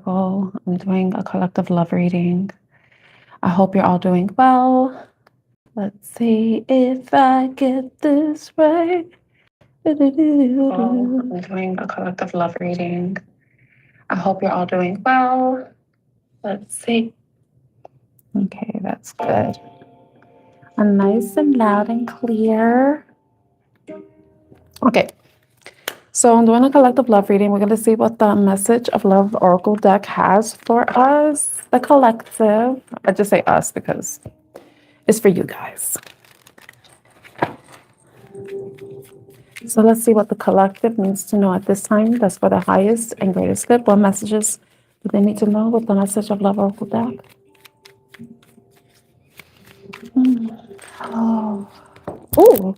Oracle. I'm doing a collective love reading. I hope you're all doing well. Let's see if I get this right. I'm doing a collective love reading. I hope you're all doing well. Let's see. Okay, that's good. And nice and loud and clear. Okay. So I'm doing a collective love reading. We're going to see what the message of love oracle deck has for us, the collective. I just say us because it's for you guys. So let's see what the collective needs to know at this time. That's for the highest and greatest good. What messages do they need to know with the message of love oracle deck? Oh. Ooh.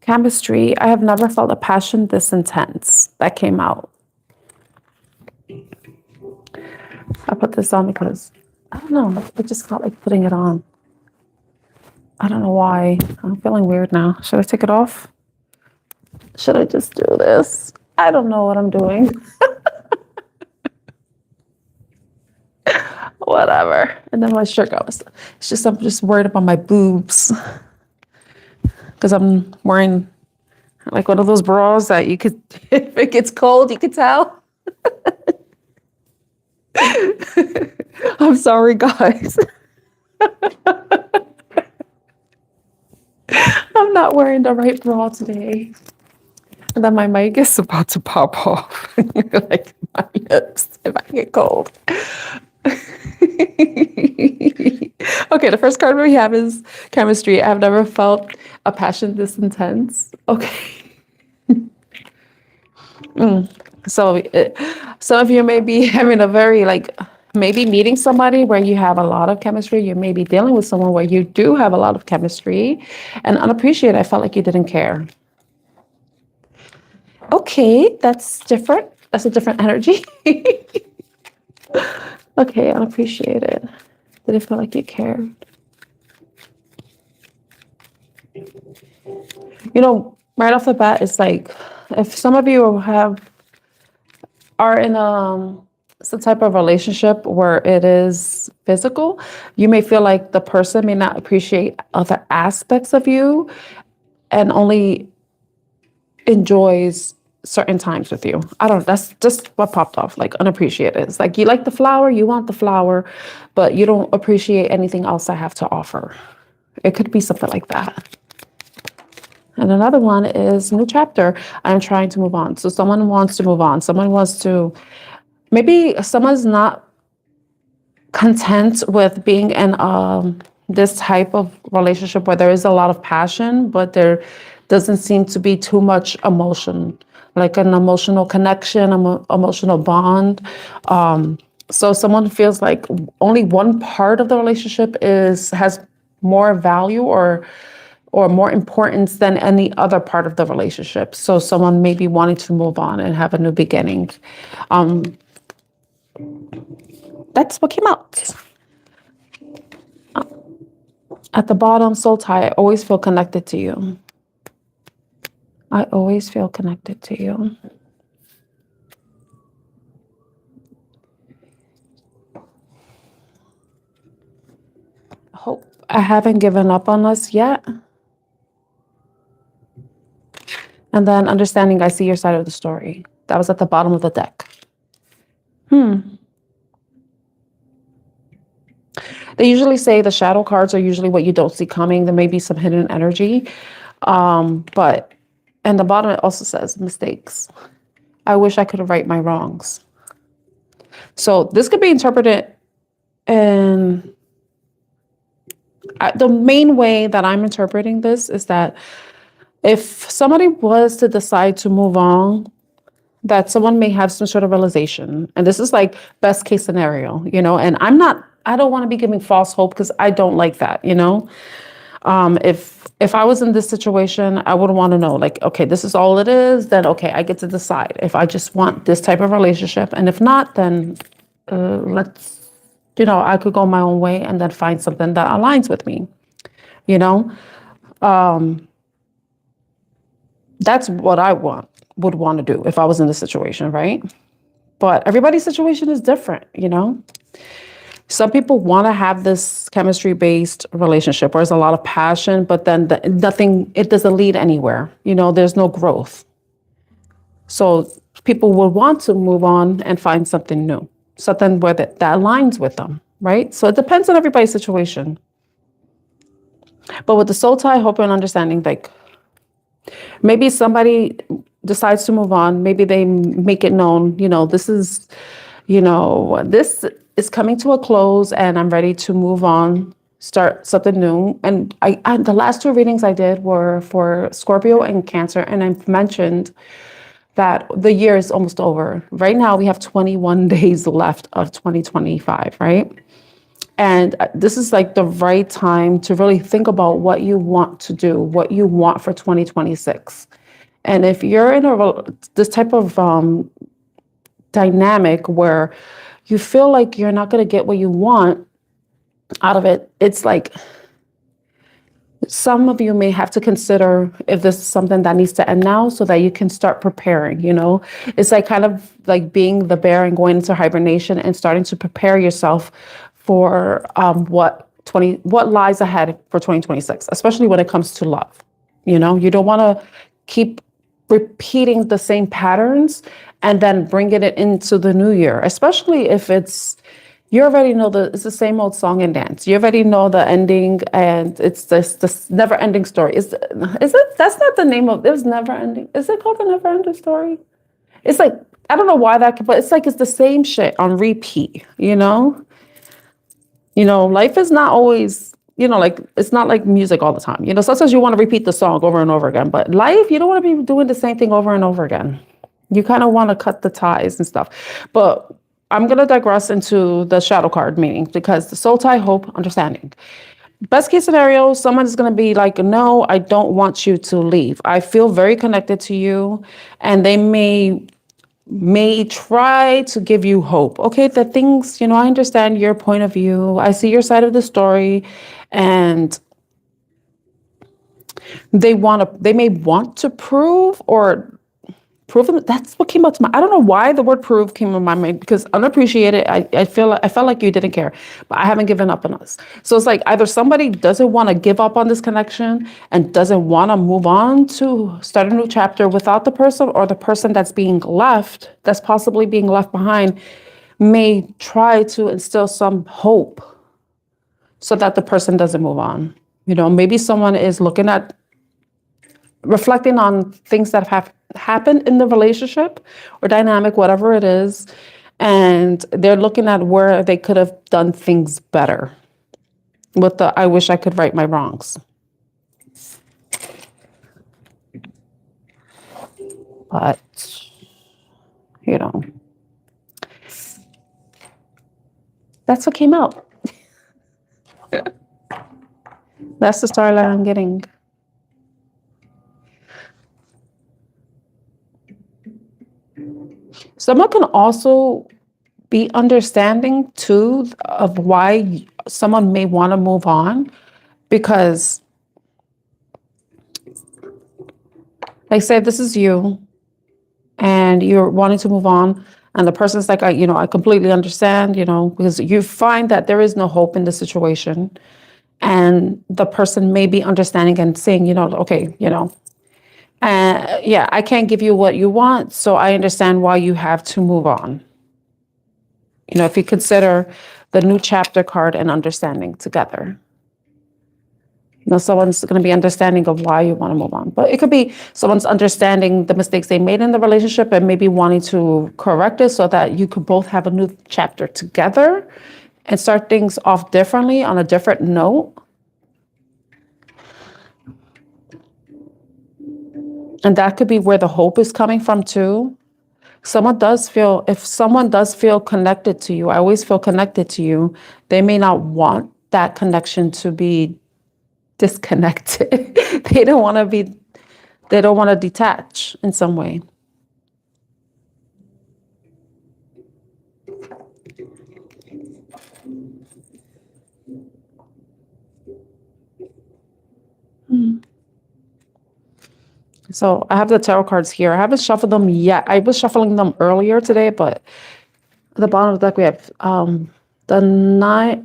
Chemistry. I have never felt a passion this intense. That came out. I put this on because, I don't know, I just felt like putting it on. I don't know why. I'm feeling weird now. Should I take it off? Should I just do this? I don't know what I'm doing. Whatever. And then my shirt goes. It's just, I'm just worried about my boobs. Because I'm wearing like one of those bras that you could, if it gets cold, you could tell. I'm sorry, guys. I'm not wearing the right bra today. And then my mic is about to pop off. Like my lips if I get cold. Okay, the first card we have is chemistry. I've never felt a passion this intense. Okay. So some of you may be having a very maybe meeting somebody where you have a lot of chemistry. You may be dealing with someone where you do have a lot of chemistry and unappreciated. I felt like you didn't care. Okay, that's different. That's a different energy. Okay, unappreciated. Did it feel like you cared? You know, right off the bat, it's like if some of you are in some type of relationship where it is physical, you may feel like the person may not appreciate other aspects of you and only enjoys certain times with you. I don't know, that's just what popped off, like unappreciated. It's like you like the flower, you want the flower, but you don't appreciate anything else I have to offer. It could be something like that. And another one is new chapter. I'm trying to move on. So someone wants to move on. Someone wants to, maybe someone's not content with being in this type of relationship where there is a lot of passion, but there doesn't seem to be too much emotion, like an emotional connection, emotional bond. So someone feels like only one part of the relationship has more value or more importance than any other part of the relationship. So someone may be wanting to move on and have a new beginning. That's what came out. At the bottom, soul tie, I always feel connected to you. I always feel connected to you. Hope I haven't given up on us yet. And then understanding I see your side of the story. That was at the bottom of the deck. They usually say the shadow cards are usually what you don't see coming. There may be some hidden energy. But and the bottom it also says mistakes. I wish I could right my wrongs. So this could be interpreted in the main way that I'm interpreting this is that if somebody was to decide to move on, that someone may have some sort of realization. And this is like best case scenario, you know, and I don't want to be giving false hope because I don't like that, you know. If I was in this situation, I would want to know, like, okay, this is all it is, then okay, I get to decide if I just want this type of relationship. And if not, then let's, you know, I could go my own way and then find something that aligns with me, you know. That's what I would want to do if I was in this situation, right? But everybody's situation is different, you know? Some people want to have this chemistry-based relationship where there's a lot of passion, but then nothing, it doesn't lead anywhere. You know, there's no growth. So people will want to move on and find something new, something where that aligns with them, right? So it depends on everybody's situation. But with the soul tie, hope and understanding, like maybe somebody decides to move on. Maybe they make it known, you know, this is coming to a close and I'm ready to move on, start something new. And I the last two readings I did were for Scorpio and Cancer. And I mentioned that the year is almost over. Right now we have 21 days left of 2025, right? And this is like the right time to really think about what you want to do, what you want for 2026. And if you're in this type of dynamic where you feel like you're not going to get what you want out of it, it's like some of you may have to consider if this is something that needs to end now so that you can start preparing, you know? It's like kind of like being the bear and going into hibernation and starting to prepare yourself for what lies ahead for 2026, especially when it comes to love. You know, you don't want to keep repeating the same patterns and then bringing it into the new year, especially if you already know it's the same old song and dance. You already know the ending, and it's this never ending story. Is it? That's not the name of it. Was never ending. Is it called the never ending story? It's like, I don't know why but it's like it's the same shit on repeat. You know, life is not always, like it's not like music all the time. You know, sometimes you want to repeat the song over and over again, but life, you don't want to be doing the same thing over and over again. You kind of want to cut the ties and stuff. But I'm going to digress into the shadow card meaning, because the soul tie, hope, understanding. Best case scenario, someone is going to be like, no, I don't want you to leave. I feel very connected to you. And they may try to give you hope. Okay, that things, I understand your point of view. I see your side of the story. And they may want to prove them. That's what came out to I don't know why the word prove came in my mind, because unappreciated, I felt like you didn't care, but I haven't given up on us. So it's like either somebody doesn't want to give up on this connection and doesn't want to move on to start a new chapter without the person, or the person that's possibly being left behind, may try to instill some hope so that the person doesn't move on. Maybe someone is reflecting on things that have happened in the relationship or dynamic, whatever it is, and they're looking at where they could have done things better with the I wish I could right my wrongs. But, that's what came out. That's the storyline I'm getting. Someone can also be understanding too of why someone may want to move on, because like say this is you and you're wanting to move on, and the person's like, I completely understand, because you find that there is no hope in the situation, and the person may be understanding and saying, okay, I can't give you what you want, so I understand why you have to move on. If you consider the new chapter card and understanding together, someone's going to be understanding of why you want to move on. But it could be someone's understanding the mistakes they made in the relationship and maybe wanting to correct it so that you could both have a new chapter together and start things off differently on a different note. And that could be where the hope is coming from too. If someone does feel connected to you, I always feel connected to you, they may not want that connection to be disconnected. They don't want to detach in some way. So I have the tarot cards here. I haven't shuffled them yet. I was shuffling them earlier today, but at the bottom of the deck we have the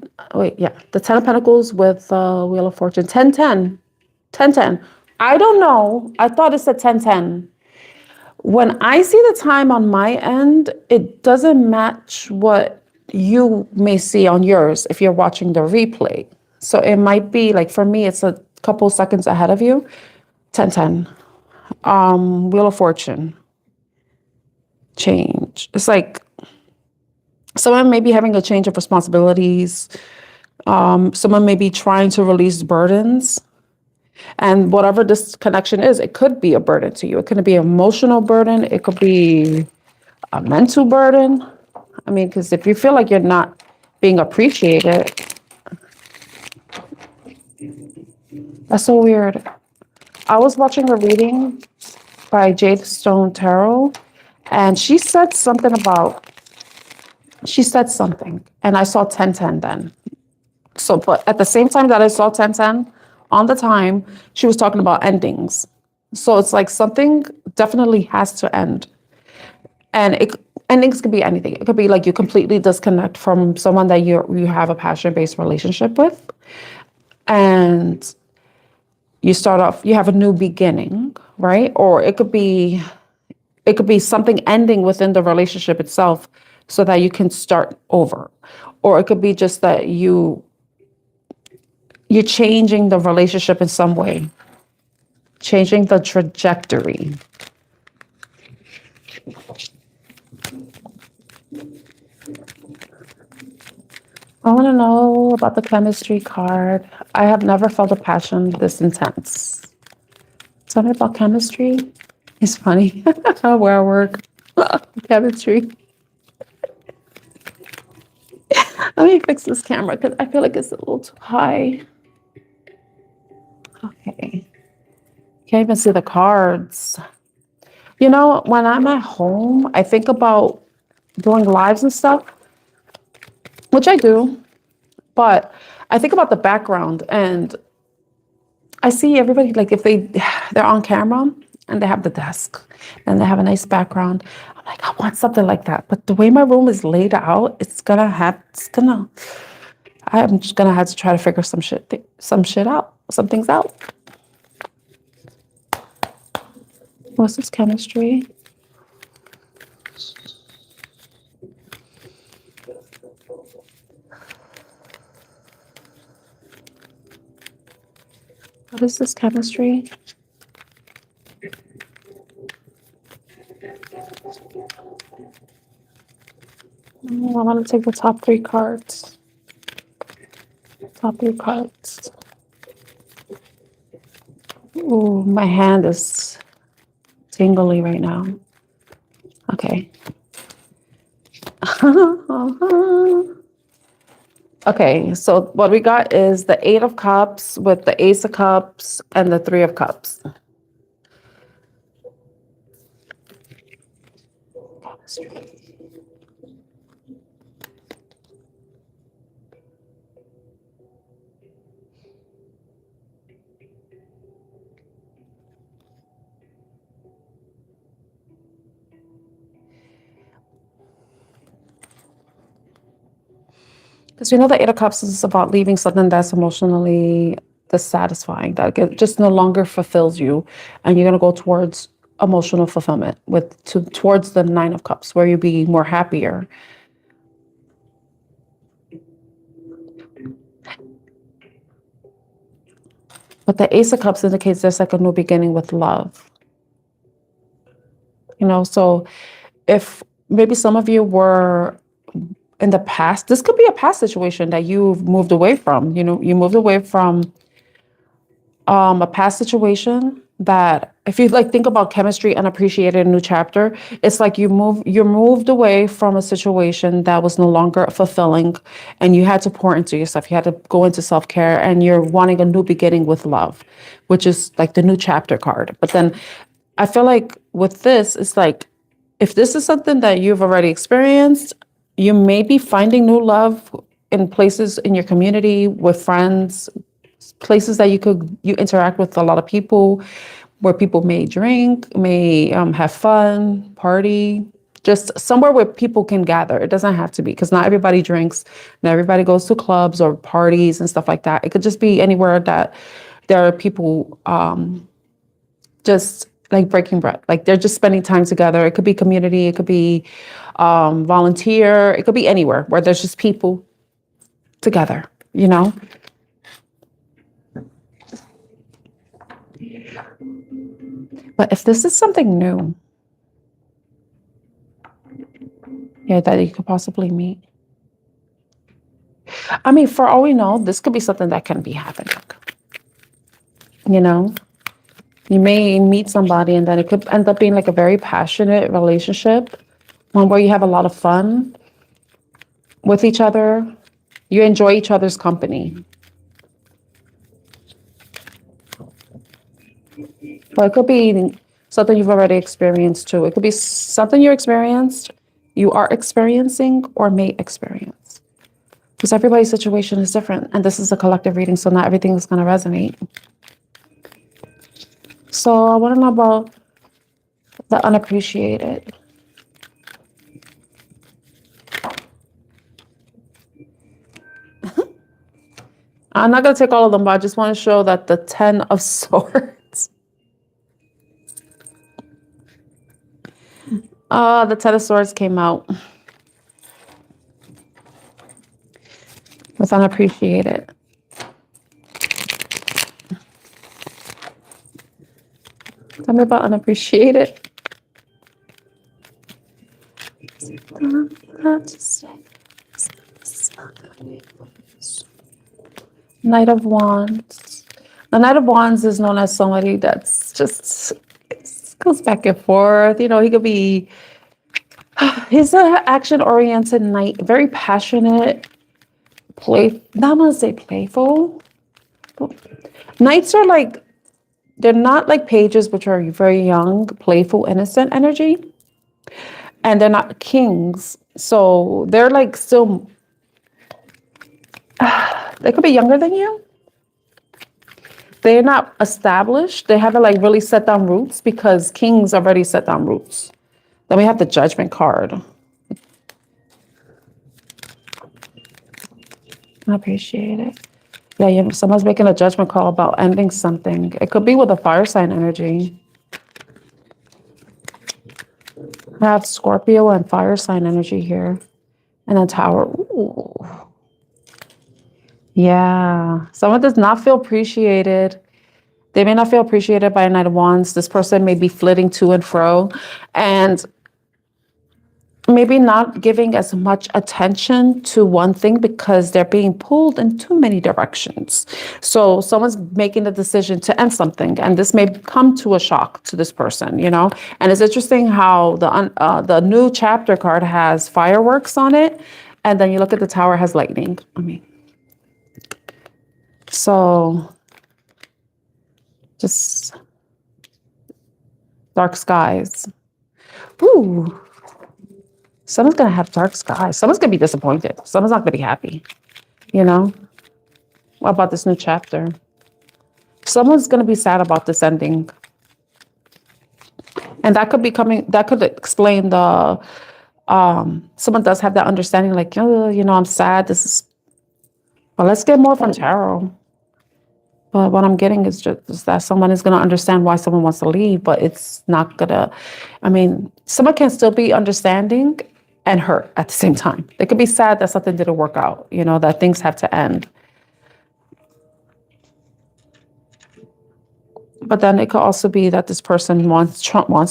the 10 of Pentacles with Wheel of Fortune. 10-10. 10-10. I don't know. I thought it said 10-10. When I see the time on my end, it doesn't match what you may see on yours if you're watching the replay. So it might be like, for me, it's a couple seconds ahead of you. 10-10. Wheel of Fortune. Change. It's like someone may be having a change of responsibilities. Someone may be trying to release burdens. And whatever this connection is, it could be a burden to you. It could be an emotional burden. It could be a mental burden. I mean, because if you feel like you're not being appreciated, that's so weird. I was watching a reading by Jade Stone Tarot, and she said something, and I saw 10-10 then. So, but at the same time that I saw 10-10, on the time, she was talking about endings. So it's like something definitely has to end. And endings could be anything. It could be like you completely disconnect from someone that you have a passion-based relationship with. And you start off, you have a new beginning, right? Or it could be something ending within the relationship itself so that you can start over. Or it could be just that you're changing the relationship in some way, changing the trajectory. I want to know about the chemistry card. I have never felt a passion this intense. Tell me about chemistry. It's funny where I work. Chemistry. Let me fix this camera because I feel like it's a little too high. Okay. Can't even see the cards. You know, when I'm at home, I think about doing lives and stuff, which I do, but I think about the background and I see everybody, like if they're on camera and they have the desk and they have a nice background. I'm like, I want something like that. But the way my room is laid out, I'm just gonna have to try to figure some things out. What's this chemistry? What is this chemistry? I want to take the top three cards. Top three cards. Ooh, my hand is tingly right now. Okay. Okay, so what we got is the 8 of Cups with the Ace of Cups and the 3 of Cups. Because we know the 8 of Cups is about leaving something that's emotionally dissatisfying, that just no longer fulfills you, and you're going to go towards emotional fulfillment towards the 9 of Cups, where you be more happier. But the Ace of Cups indicates there's like a new beginning with love. You know, so if maybe some of you were in the past, this could be a past situation that you've moved away from. You know, you moved away from a past situation that, if you like think about chemistry and appreciate a new chapter, it's like you're moved away from a situation that was no longer fulfilling, and you had to pour into yourself. You had to go into self-care, and you're wanting a new beginning with love, which is like the new chapter card. But then I feel like with this, it's like, if this is something that you've already experienced, you may be finding new love in places in your community, with friends, places that you interact with a lot of people. where people may drink, may have fun, party, just somewhere where people can gather. It doesn't have to be, because not everybody drinks, not everybody goes to clubs or parties and stuff like that. It could just be anywhere that there are people just like breaking bread. Like they're just spending time together. It could be community, it could be volunteer, it could be anywhere where there's just people together, you know? But if this is something new, yeah, that you could possibly meet. I mean, for all we know, this could be something that can be happening. You know, you may meet somebody and then it could end up being like a very passionate relationship, one where you have a lot of fun with each other. You enjoy each other's company. But it could be something you've already experienced too. It could be something you are experiencing, or may experience. Because everybody's situation is different. And this is a collective reading, so not everything is going to resonate. So I want to know about the unappreciated. I'm not going to take all of them, but I just want to show that the 10 of Swords. The 10 of Swords came out with unappreciated. Tell me about unappreciated. Knight of Wands. The Knight of Wands is known as somebody that's just goes back and forth. You know, he could be, he's an action-oriented knight, very passionate, not want to say playful. Knights are like, they're not like pages, which are very young, playful, innocent energy. And they're not kings. So they're like still, they could be younger than you. They're not established. They haven't like really set down roots, because kings already set down roots. Then we have the Judgment card. I appreciate it. Yeah, someone's making a judgment call about ending something. It could be with a fire sign energy. I have Scorpio and fire sign energy here. And a Tower. Ooh. Yeah. Someone does not feel appreciated. They may not feel appreciated by a Knight of Wands. This person may be flitting to and fro. And maybe not giving as much attention to one thing because they're being pulled in too many directions. So someone's making the decision to end something, and this may come to a shock to this person, you know? And it's interesting how the new chapter card has fireworks on it, and then you look at the Tower, has lightning. So just dark skies. Ooh. Someone's going to have dark skies. Someone's going to be disappointed. Someone's not going to be happy, you know? What about this new chapter? Someone's going to be sad about this ending. And that could be that could explain the, someone does have that understanding, like, oh, you know, I'm sad. But let's get more from tarot. But what I'm getting is just that someone is going to understand why someone wants to leave, but it's not going to, someone can still be understanding and hurt at the same time. They could be sad that something didn't work out, you know, that things have to end. But then it could also be that this person wants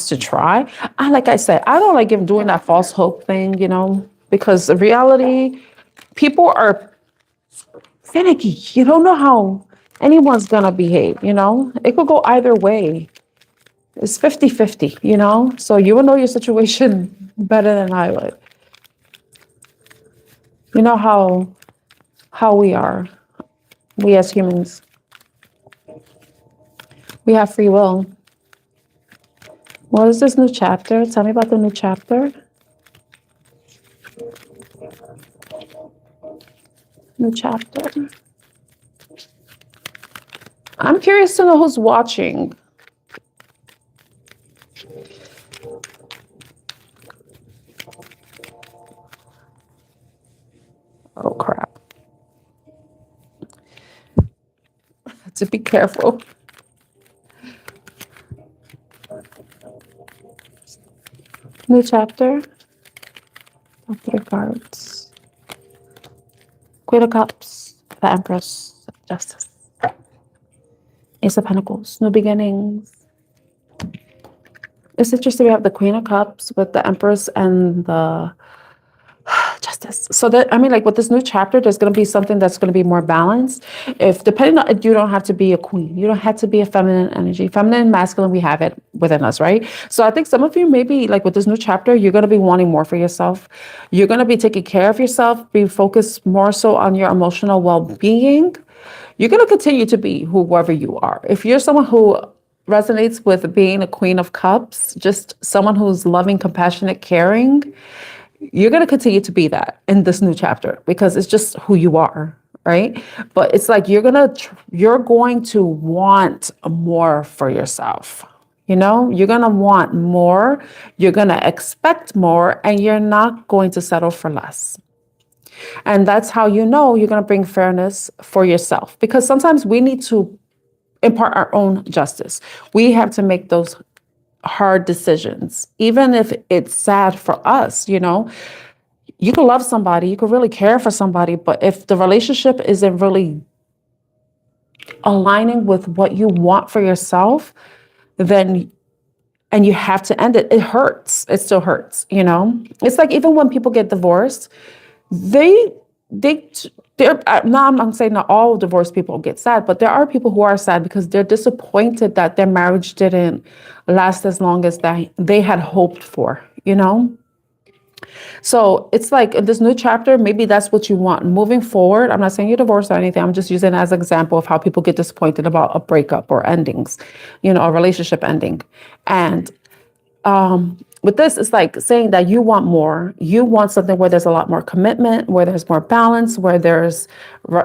to try. Like I said, I don't like him doing that false hope thing, you know, because the reality, people are finicky. You don't know how anyone's going to behave, you know. It could go either way. It's 50-50, you know. So you will know your situation better than I would. You know how we are. We as humans. We have free will. What is this new chapter? Tell me about the new chapter. New chapter. I'm curious to know who's watching. Oh, crap. Have to be careful. New chapter. Three cards. Queen of Cups. The Empress. Justice. Ace of Pentacles. New beginnings. It's interesting. We have the Queen of Cups with the Empress and the Justice. So that, I mean, like with this new chapter, there's going to be something that's going to be more balanced. If depending on, you don't have to be a queen. You don't have to be a feminine energy. Feminine and masculine, we have it within us, right? So I think some of you, maybe like with this new chapter, you're going to be wanting more for yourself. You're going to be taking care of yourself, be focused more so on your emotional well-being. You're going to continue to be whoever you are. If you're someone who resonates with being a Queen of Cups, just someone who's loving, compassionate, caring, you're going to continue to be that in this new chapter because it's just who you are, right? But it's like you're going to want more for yourself. You know, you're going to want more, you're going to expect more, and you're not going to settle for less. And that's how you know you're going to bring fairness for yourself, because sometimes we need to impart our own justice. We have to make those hard decisions, even if it's sad for us. You know, you can love somebody, you can really care for somebody, but if the relationship isn't really aligning with what you want for yourself, then and you have to end it, it hurts. It still hurts. You know, it's like even when people get divorced, they're I'm saying not all divorced people get sad, but there are people who are sad because they're disappointed that their marriage didn't last as long as they had hoped for, you know? So it's like in this new chapter, maybe that's what you want moving forward. I'm not saying you're divorced or anything. I'm just using it as an example of how people get disappointed about a breakup or endings, you know, a relationship ending. And with this, it's like saying that you want more. You want something where there's a lot more commitment, where there's more balance, where there's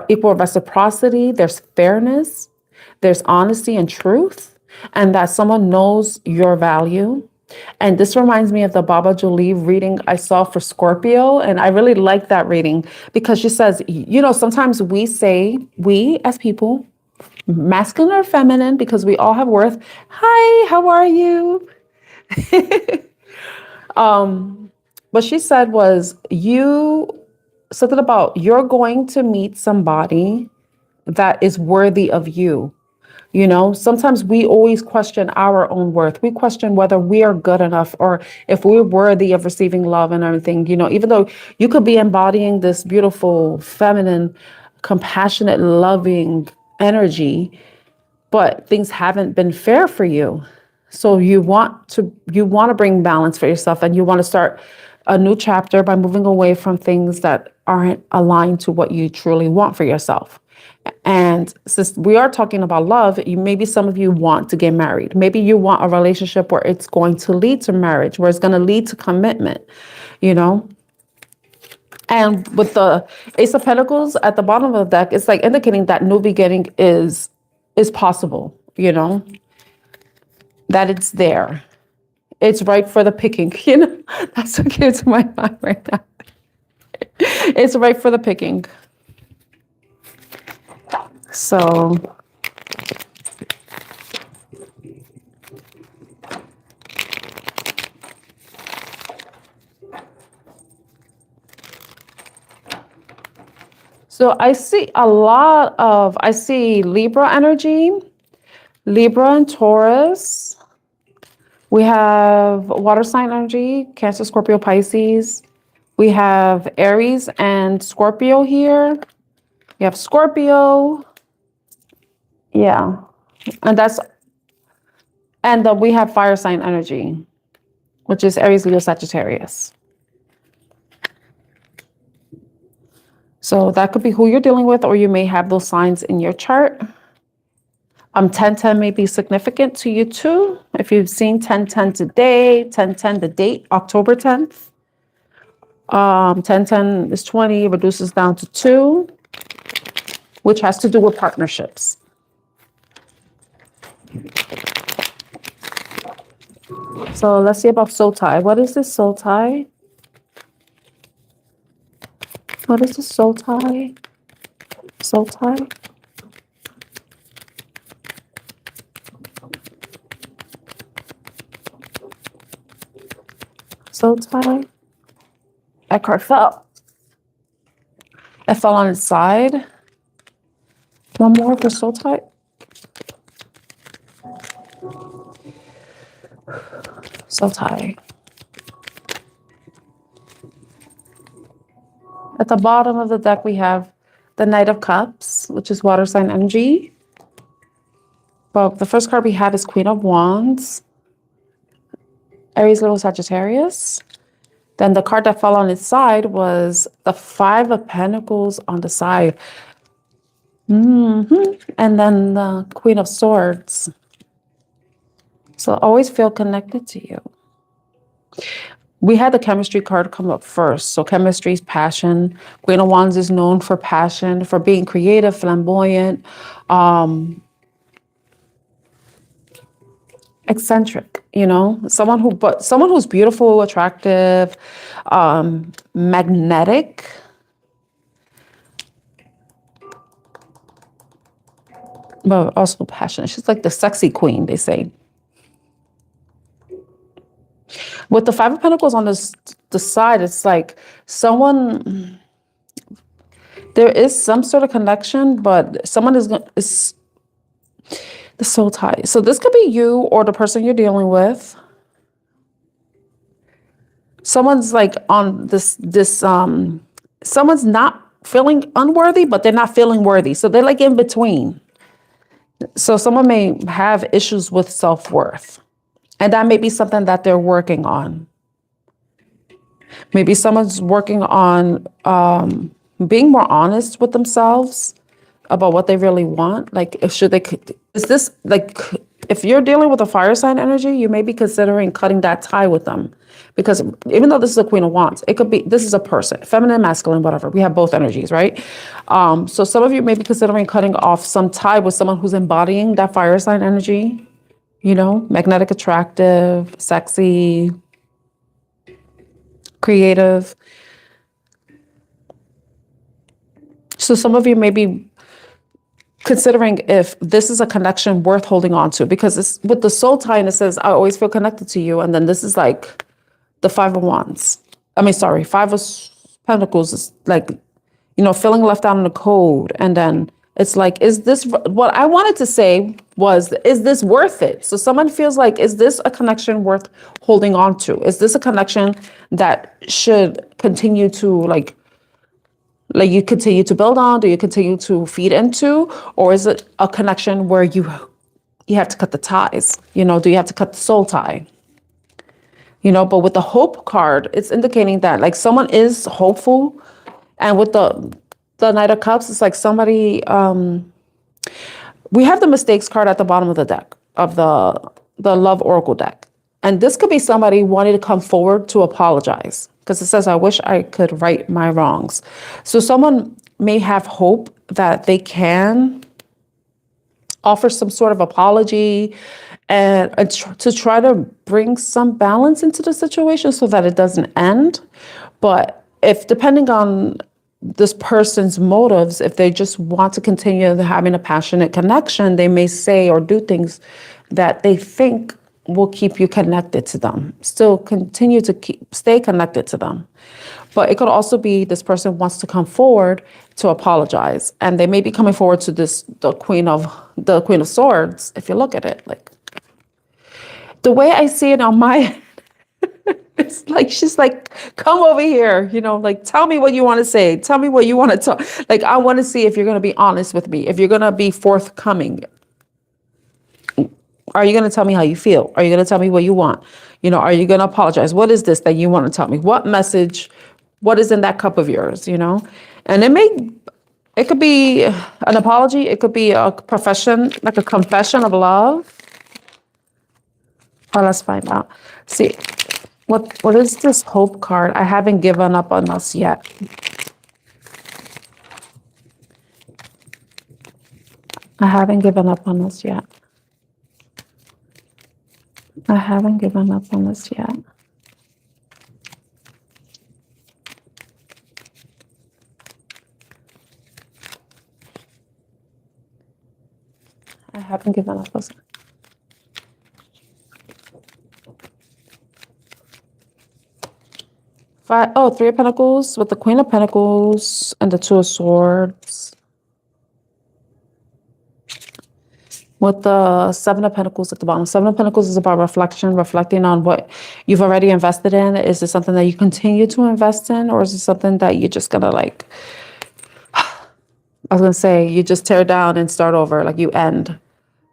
equal reciprocity, there's fairness, there's honesty and truth, and that someone knows your value. And this reminds me of the Baba Jolie reading I saw for Scorpio. And I really like that reading because she says, you know, sometimes we as people, masculine or feminine, because we all have worth. Hi, how are you? What she said was something about you're going to meet somebody that is worthy of you. You know, sometimes we always question our own worth. We question whether we are good enough or if we're worthy of receiving love and everything, you know, even though you could be embodying this beautiful, feminine, compassionate, loving energy, but things haven't been fair for you. So you want to bring balance for yourself, and you want to start a new chapter by moving away from things that aren't aligned to what you truly want for yourself. And since we are talking about love, maybe some of you want to get married. Maybe you want a relationship where it's going to lead to marriage, where it's going to lead to commitment, you know? And with the Ace of Pentacles at the bottom of the deck, it's like indicating that new beginning is possible, you know? That it's there. It's right for the picking, you know? That's what came to my mind right now. It's right for the picking. So I see Libra energy, Libra and Taurus. We have water sign energy, Cancer, Scorpio, Pisces. We have Aries and Scorpio here. You have Scorpio. Yeah. And we have fire sign energy, which is Aries, Leo, Sagittarius. So that could be who you're dealing with, or you may have those signs in your chart. 1010 may be significant to you too. If you've seen 1010 today, 1010 the date, October 10th. 1010 is 20, reduces down to 2, which has to do with partnerships. So let's see about soul tie. What is this soul tie? What is the soul tie? Soul tie? Soul tie? That card fell. It fell on its side. One more for soul tie. Soul tie. At the bottom of the deck, we have the Knight of Cups, which is water sign energy. But the first card we have is Queen of Wands, Aries, little Sagittarius. Then the card that fell on its side was the Five of Pentacles on the side. And then the Queen of Swords. So always feel connected to you. We had the chemistry card come up first. So chemistry is passion. Queen of Wands is known for passion, for being creative, flamboyant, eccentric, you know, someone who's beautiful, attractive, magnetic. But also passionate. She's like the sexy queen, they say. With the Five of Pentacles on the side, it's like someone, there is some sort of connection, but someone is the soul tie. So this could be you or the person you're dealing with. Someone's like on someone's not feeling unworthy, but they're not feeling worthy. So they're like in between. So someone may have issues with self-worth. And that may be something that they're working on. Maybe someone's working on being more honest with themselves about what they really want. Like, if you're dealing with a fire sign energy, you may be considering cutting that tie with them. Because even though this is a Queen of Wands, this is a person, feminine, masculine, whatever. We have both energies, right? So some of you may be considering cutting off some tie with someone who's embodying that fire sign energy. You know, magnetic, attractive, sexy, creative. So some of you may be considering if this is a connection worth holding on to, because it's with the soul tie and it says, I always feel connected to you. And then this is like the Five of Wands. Five of Pentacles is like, you know, feeling left out in the cold. And then it's like, what I wanted to say was, is this worth it? So someone feels like, is this a connection worth holding on to? Is this a connection that should continue to like you continue to build on? Do you continue to feed into? Or is it a connection where you have to cut the ties? You know, do you have to cut the soul tie? You know, but with the hope card, it's indicating that like someone is hopeful. And with the Knight of Cups, it's like somebody, we have the mistakes card at the bottom of the deck, of the Love Oracle deck. And this could be somebody wanting to come forward to apologize, because it says, I wish I could right my wrongs. So someone may have hope that they can offer some sort of apology and to try to bring some balance into the situation so that it doesn't end. But depending on this person's motives, if they just want to continue having a passionate connection, they may say or do things that they think will keep you connected to them, still continue to stay connected to them. But it could also be this person wants to come forward to apologize, and they may be coming forward to the Queen of Swords. If you look at it, like the way I see it on my it's like she's like, come over here, you know, like, tell me what you want to say. Tell me what you want to talk. Like, I want to see if you're going to be honest with me, if you're going to be forthcoming. Are you going to tell me how you feel? Are you going to tell me what you want? You know, are you going to apologize? What is this that you want to tell me? What message? What is in that cup of yours? You know, and it could be an apology. It could be a profession, like a confession of love. Well, let's find out. See. What is this hope card? I haven't given up on us yet. I haven't given up on us yet. I haven't given up on us yet. I haven't given up. Three of Pentacles with the Queen of Pentacles and the Two of Swords. With the Seven of Pentacles at the bottom. Seven of Pentacles is about reflection, reflecting on what you've already invested in. Is it something that you continue to invest in, or is it something that you're just gonna like, I was gonna say, you just tear down and start over, like you end,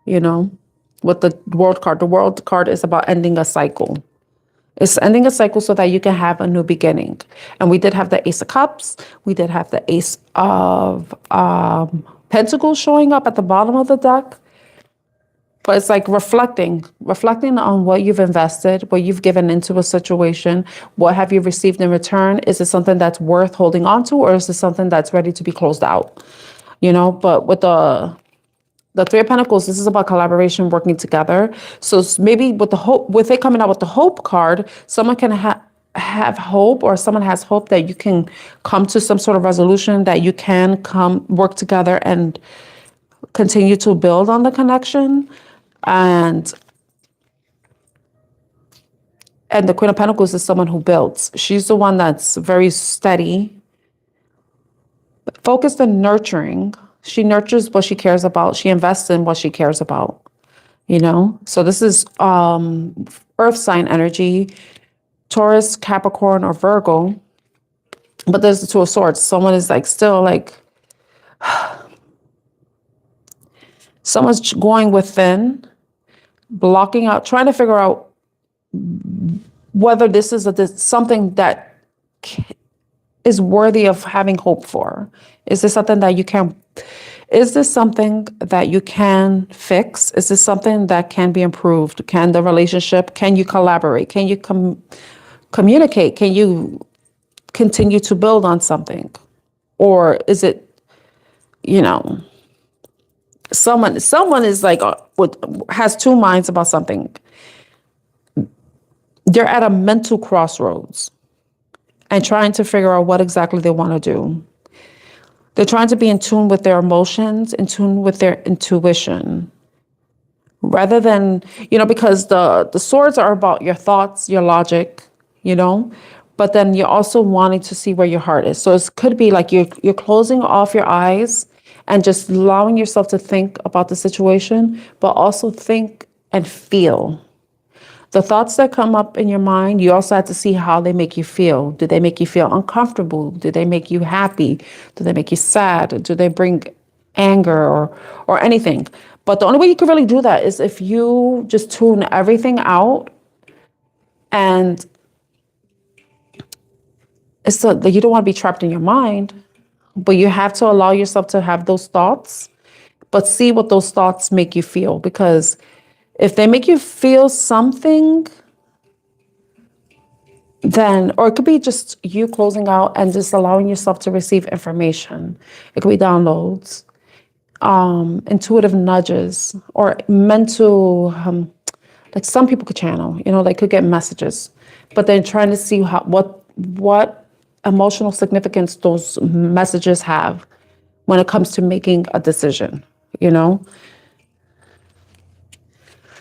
you know? With the World card. The World card is about ending a cycle. It's ending a cycle so that you can have a new beginning. And we did have the Ace of Cups. We did have the Ace of Pentacles showing up at the bottom of the deck. But it's like reflecting on what you've invested, what you've given into a situation. What have you received in return? Is it something that's worth holding on to, or is it something that's ready to be closed out? You know, but with the Three of Pentacles, this is about collaboration, working together. So maybe with it coming out with the Hope card, someone can have hope, or someone has hope that you can come to some sort of resolution, that you can work together and continue to build on the connection. And the Queen of Pentacles is someone who builds. She's the one that's very steady, focused on nurturing. She nurtures what she cares about. She invests in what she cares about, you know? So this is earth sign energy, Taurus, Capricorn, or Virgo. But there's the Two of Swords. Someone is like still like, someone's going within, blocking out, trying to figure out whether this is something that is worthy of having hope for. Is this something that you can fix? Is this something that can be improved? Can the relationship, can you collaborate? Can you communicate? Can you continue to build on something? Or is it, you know, someone is like, has two minds about something. They're at a mental crossroads and trying to figure out what exactly they want to do. They're trying to be in tune with their emotions, in tune with their intuition. Rather than, you know, because the swords are about your thoughts, your logic, you know, but then you're also wanting to see where your heart is. So it could be like you're closing off your eyes and just allowing yourself to think about the situation, but also think and feel. The thoughts that come up in your mind, you also have to see how they make you feel. Do they make you feel uncomfortable? Do they make you happy? Do they make you sad? Do they bring anger or anything? But the only way you can really do that is if you just tune everything out, and it's so that you don't want to be trapped in your mind, but you have to allow yourself to have those thoughts, but see what those thoughts make you feel. Because if they make you feel something, then, or it could be just you closing out and just allowing yourself to receive information. It could be downloads, intuitive nudges, or mental, like some people could channel, you know, they could get messages, but then trying to see what emotional significance those messages have when it comes to making a decision, you know?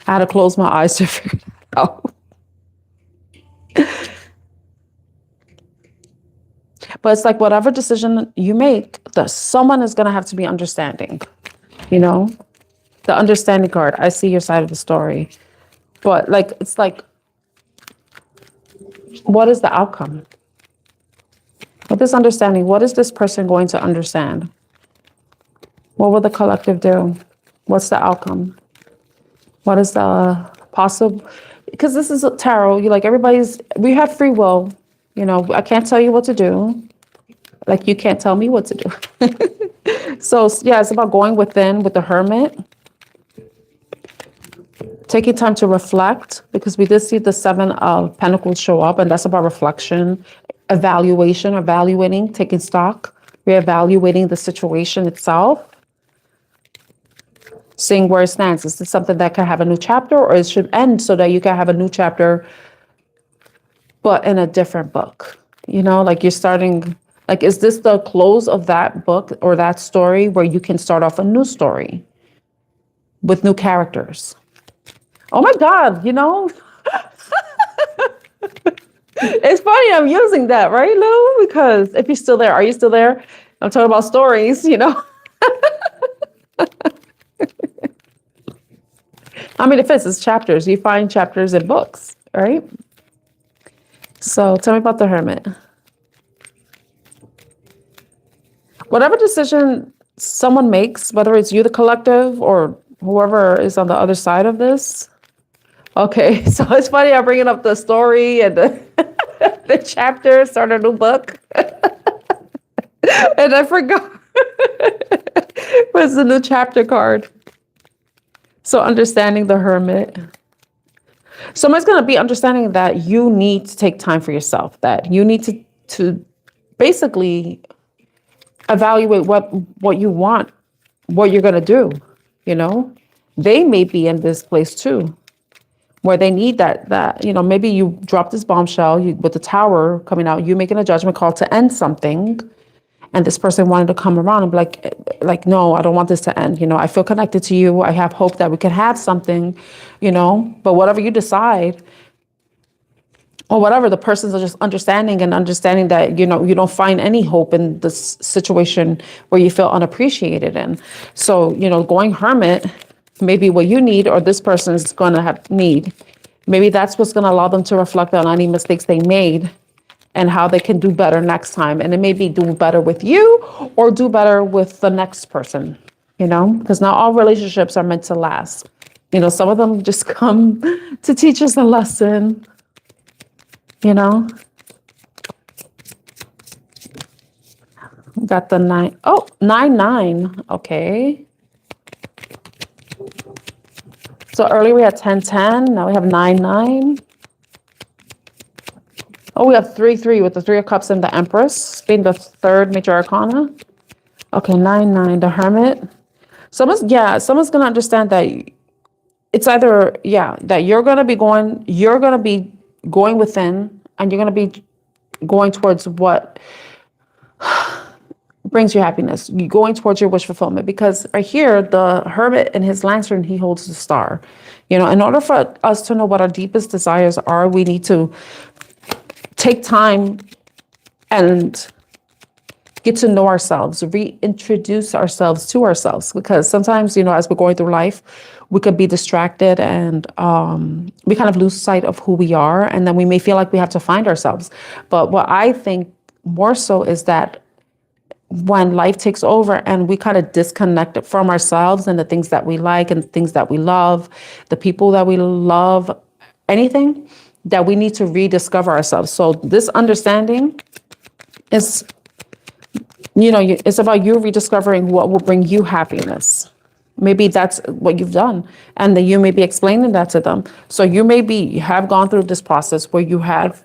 I had to close my eyes to figure that out. But it's like whatever decision you make, someone is going to have to be understanding, you know? The understanding card, I see your side of the story. But like, it's like, what is the outcome? With this understanding, what is this person going to understand? What will the collective do? What's the outcome? What is the possible? Because this is a tarot. You like we have free will. You know, I can't tell you what to do. Like you can't tell me what to do. So yeah, it's about going within with the Hermit. Taking time to reflect, because we did see the Seven of Pentacles show up, and that's about reflection, evaluating, taking stock, reevaluating the situation itself. Seeing where it stands. Is this something that can have a new chapter, or it should end so that you can have a new chapter, but in a different book? You know, like you're starting, like, is this the close of that book or that story where you can start off a new story? with new characters. Oh my God, you know, it's funny I'm using that, right, Lou? Because if you're still there, are you still there? I'm talking about stories, you know. I mean, it fits, it's chapters. You find chapters in books, right? So tell me about the Hermit. Whatever decision someone makes, whether it's you, the collective, or whoever is on the other side of this. Okay, so it's funny I'm bringing up the story and the chapter, start a new book. And I forgot. What's the new chapter card? So understanding the Hermit. Someone's going to be understanding that you need to take time for yourself, that you need to basically evaluate what you want, what you're going to do, you know? They may be in this place too, where they need that, you know, maybe you drop this bombshell with the Tower coming out, you making a judgment call to end something. And this person wanted to come around and be like, no, I don't want this to end. You know, I feel connected to you. I have hope that we can have something, you know, but whatever you decide or whatever, the person's are just understanding that, you know, you don't find any hope in this situation where you feel unappreciated in. So, you know, going Hermit, maybe what you need or this person is going to need. Maybe that's what's going to allow them to reflect on any mistakes they made and how they can do better next time. And it may be do better with you or do better with the next person, you know, because not all relationships are meant to last. You know, some of them just come to teach us a lesson, you know. Got the 9. Oh, 9. Okay. So earlier we had 10. Now we have 9. Oh, we have 3 with the 3 of Cups and the Empress being the third major arcana. Okay, 9, the Hermit. Someone's gonna understand that it's either, that you're gonna be going within and you're gonna be going towards what brings you happiness. You're going towards your wish fulfillment, because right here, the Hermit in his lantern, he holds the star. You know, in order for us to know what our deepest desires are, we need to take time and get to know ourselves, reintroduce ourselves to ourselves, because sometimes, you know, as we're going through life, we could be distracted and we kind of lose sight of who we are. And then we may feel like we have to find ourselves. But what I think more so is that when life takes over and we kind of disconnect from ourselves and the things that we like and things that we love, the people that we love, anything, that we need to rediscover ourselves. So this understanding is, you know, it's about you rediscovering what will bring you happiness. Maybe that's what you've done. And then you may be explaining that to them. So you have gone through this process where you have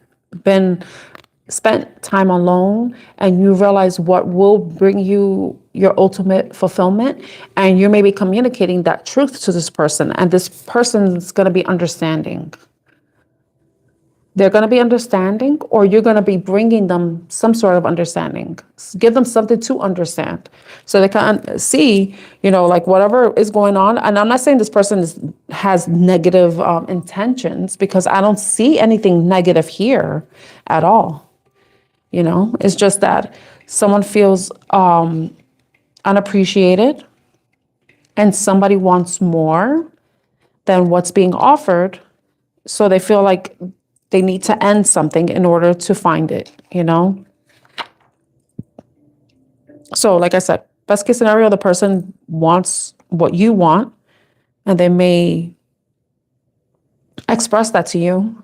spent time alone and you realize what will bring you your ultimate fulfillment. And you may be communicating that truth to this person. And this person's going to be understanding. They're going to be understanding, or you're going to be bringing them some sort of understanding. Give them something to understand so they can see, you know, like whatever is going on. And I'm not saying this person has negative intentions, because I don't see anything negative here at all. You know, it's just that someone feels unappreciated and somebody wants more than what's being offered. So they feel like they need to end something in order to find it, you know? So like I said, best case scenario, the person wants what you want, and they may express that to you,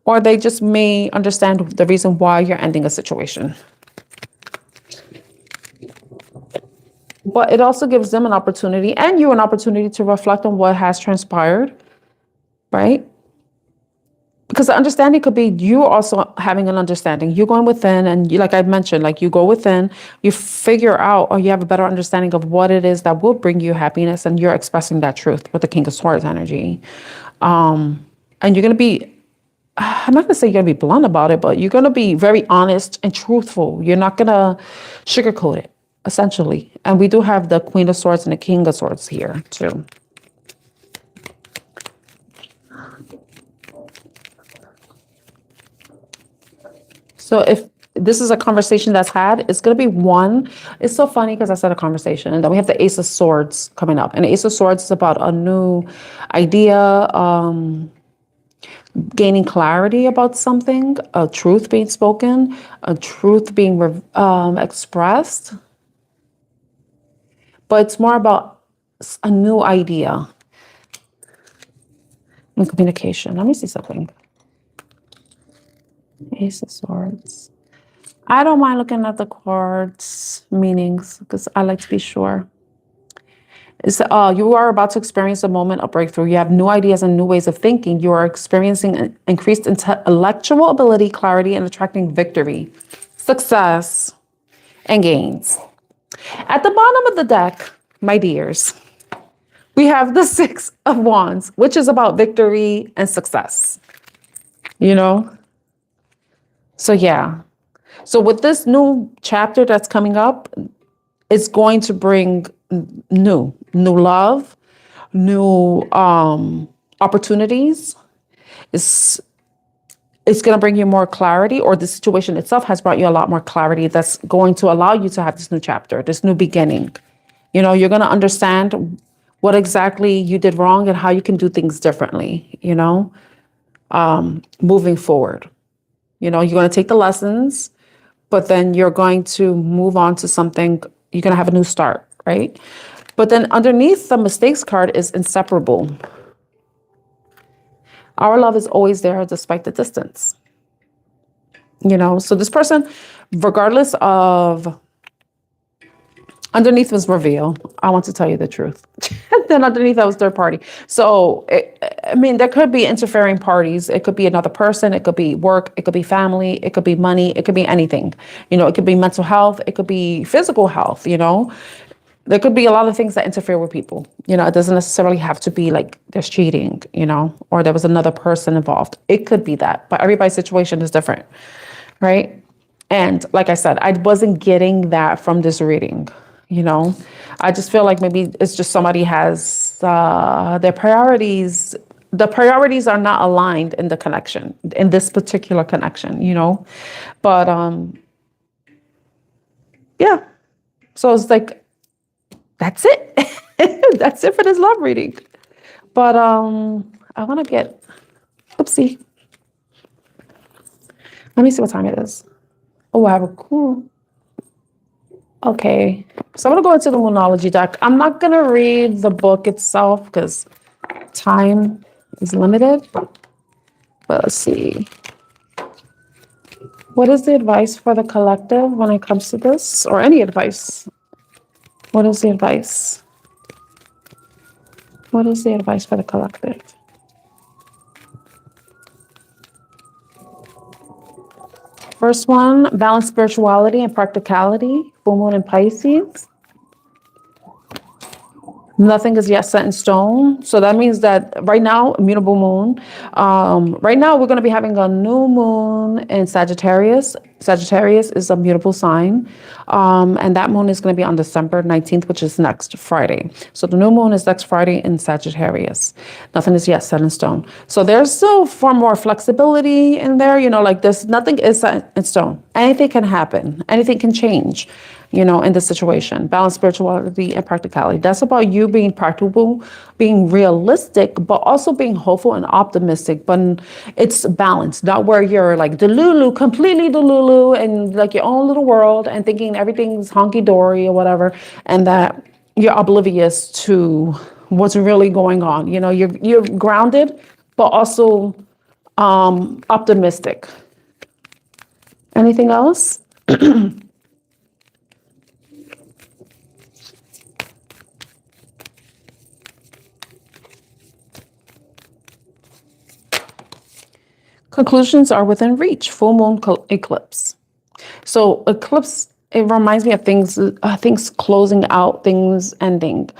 or they just may understand the reason why you're ending a situation. But it also gives them an opportunity, and you an opportunity, to reflect on what has transpired, right? Because the understanding could be you also having an understanding. You're going within, and you, like I mentioned, like you go within, you figure out, or you have a better understanding of what it is that will bring you happiness, and you're expressing that truth with the King of Swords energy. And you're going to be, I'm not going to say you're going to be blunt about it, but you're going to be very honest and truthful. You're not going to sugarcoat it, essentially. And we do have the Queen of Swords and the King of Swords here, too. So if this is a conversation that's had, it's going to be one. It's so funny because I said a conversation, and then we have the Ace of Swords coming up. And the Ace of Swords is about a new idea, gaining clarity about something, a truth being spoken, a truth being expressed. But it's more about a new idea and communication. Let me see something. Ace of Swords. I don't mind looking at the cards meanings because I like to be sure. It's, you are about to experience a moment of breakthrough. You have new ideas and new ways of thinking. You are experiencing increased intellectual ability, clarity, and attracting victory, success, and gains. At the bottom of the deck, my dears, we have the Six of Wands, which is about victory and success. You know? So yeah. So with this new chapter that's coming up, it's going to bring new love, new opportunities. It's going to bring you more clarity, or the situation itself has brought you a lot more clarity that's going to allow you to have this new chapter, this new beginning. You know, you're going to understand what exactly you did wrong and how you can do things differently, you know, moving forward. You know, you're going to take the lessons, but then you're going to move on to something. You're going to have a new start, right? But then underneath the mistakes card is inseparable. Our love is always there despite the distance. You know, so this person, regardless of, underneath was reveal. I want to tell you the truth. Then underneath that was third party. So, I mean, there could be interfering parties. It could be another person. It could be work. It could be family. It could be money. It could be anything. You know, it could be mental health. It could be physical health, you know. There could be a lot of things that interfere with people. You know, it doesn't necessarily have to be like there's cheating, you know, or there was another person involved. It could be that, but everybody's situation is different, right? And like I said, I wasn't getting that from this reading, you know. I just feel like maybe it's just somebody has their priorities. The priorities are not aligned in the connection, in this particular connection, you know. But yeah, so it's like, that's it. That's it for this love reading. But I want to get, oopsie. Let me see what time it is. Oh, I have a cool. Okay, so I'm going to go into the Moonology deck. I'm not going to read the book itself because time is limited. But let's see. What is the advice for the collective when it comes to this? Or any advice? What is the advice? What is the advice for the collective? First one, balance spirituality and practicality. Full moon in Pisces. Nothing is yet set in stone. So that means that right now, immutable moon. Right now, we're going to be having a new moon in Sagittarius. Sagittarius is a mutable sign. And that moon is going to be on December 19th, which is next Friday. So the new moon is next Friday in Sagittarius. Nothing is yet set in stone. So there's still far more flexibility in there. You know, like this, nothing is set in stone. Anything can happen. Anything can change, you know, in this situation. Balance spirituality and practicality. That's about you being practical, being realistic, but also being hopeful and optimistic. But it's balanced, not where you're like delulu, completely delulu, and like your own little world and thinking everything's honky-dory or whatever, and that you're oblivious to what's really going on. You know, you're grounded, but also optimistic. Anything else? Conclusions are within reach. Full moon eclipse. So eclipse, it reminds me of things closing out, things ending.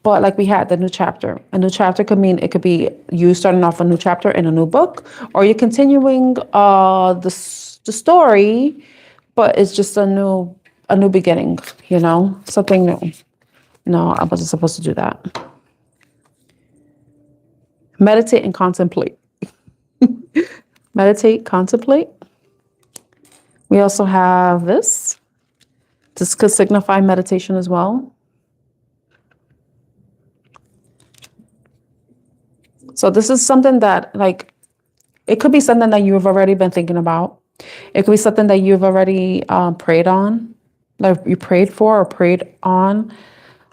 But like we had the new chapter. A new chapter could mean, it could be you starting off a new chapter in a new book, or you're continuing the story, but it's just a new beginning, you know, something new. No, I wasn't supposed to do that. Meditate and contemplate. Meditate, contemplate. We also have this. This could signify meditation as well. So this is something that, like, it could be something that you've already been thinking about. It could be something that you've already prayed on, like you prayed for or prayed on.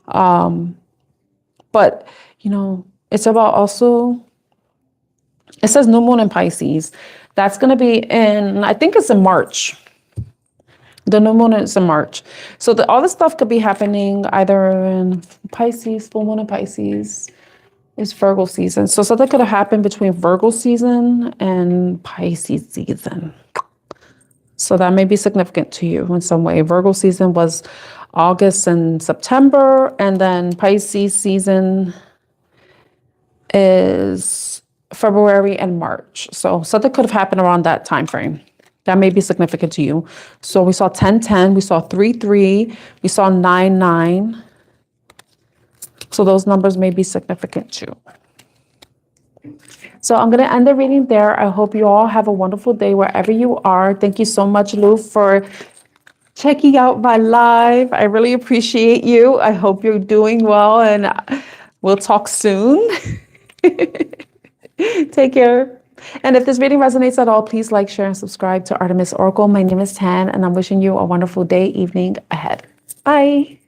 But, you know, it's about also, it says new moon in Pisces. That's going to be in, I think it's in March. The new moon is in March. So all this stuff could be happening either in Pisces, full moon in Pisces. It's Virgo season. So something could have happened between Virgo season and Pisces season. So that may be significant to you in some way. Virgo season was August and September, and then Pisces season is February and March. So something could have happened around that time frame. That may be significant to you. So we saw 10-10, we saw 3-3, we saw 9-9. So those numbers may be significant too. So I'm going to end the reading there. I hope you all have a wonderful day wherever you are. Thank you so much, Lou, for checking out my live. I really appreciate you. I hope you're doing well, and we'll talk soon. Take care. And if this reading resonates at all, please like, share, and subscribe to Artemis Oracle. My name is Tan, and I'm wishing you a wonderful day, evening ahead. Bye.